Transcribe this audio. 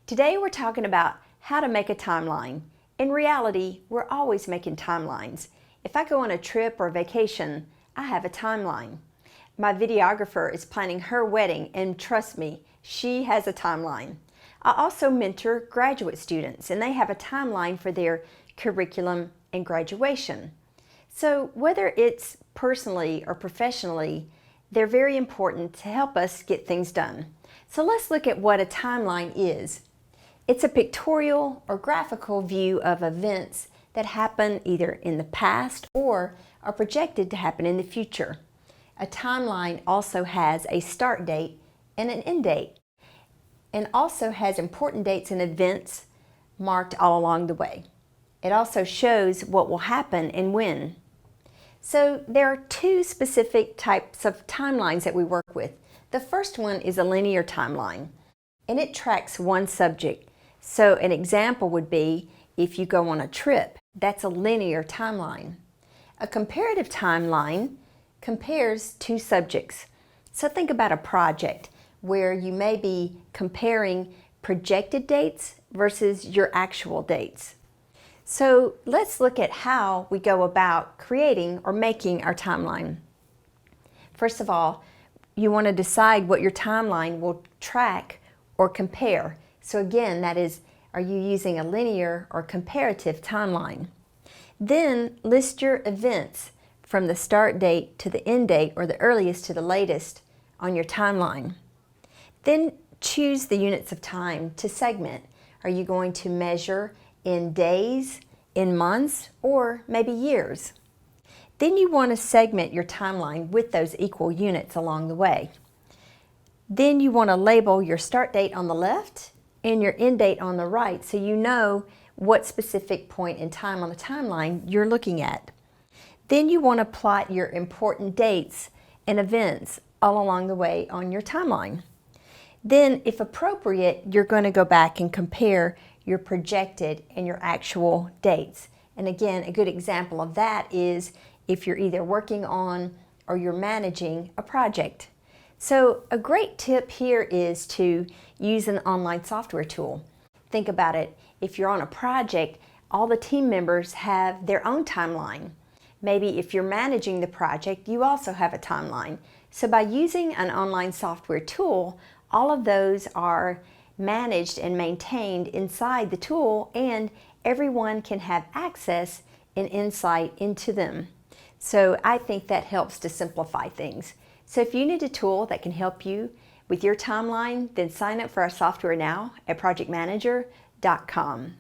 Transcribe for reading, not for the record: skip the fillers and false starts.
Today we're talking about how to make a timeline. In reality, we're always making timelines. If I go on a trip or vacation, I have a timeline. My videographer is planning her wedding, and trust me, she has a timeline. I also mentor graduate students, and they have a timeline for their curriculum and graduation. So whether it's personally or professionally, they're very important to help us get things done. So let's look at what a timeline is. It's a pictorial or graphical view of events that happen either in the past or are projected to happen in the future. A timeline also has a start date and an end date, and also has important dates and events marked all along the way. It also shows what will happen and when. So there are two specific types of timelines that we work with. The first one is a linear timeline, and it tracks one subject. So an example would be if you go on a trip, that's a linear timeline. A comparative timeline compares two subjects. So think about a project where you may be comparing projected dates versus your actual dates. So let's look at how we go about creating or making our timeline. First of all, you want to decide what your timeline will track or compare. So again, that is, are you using a linear or comparative timeline? Then list your events from the start date to the end date, or the earliest to the latest on your timeline. Then choose the units of time to segment. Are you going to measure in days, in months, or maybe years? Then you want to segment your timeline with those equal units along the way. Then you want to label your start date on the left and your end date on the right, so you know what specific point in time on the timeline you're looking at. Then you want to plot your important dates and events all along the way on your timeline. Then, if appropriate, you're going to go back and compare your projected and your actual dates. And again, a good example of that is if you're either working on or you're managing a project. So a great tip here is to use an online software tool. Think about it. If you're on a project, all the team members have their own timeline. Maybe if you're managing the project, you also have a timeline. So by using an online software tool, all of those are managed and maintained inside the tool, and everyone can have access and insight into them. So I think that helps to simplify things. So if you need a tool that can help you with your timeline, then sign up for our software now at projectmanager.com.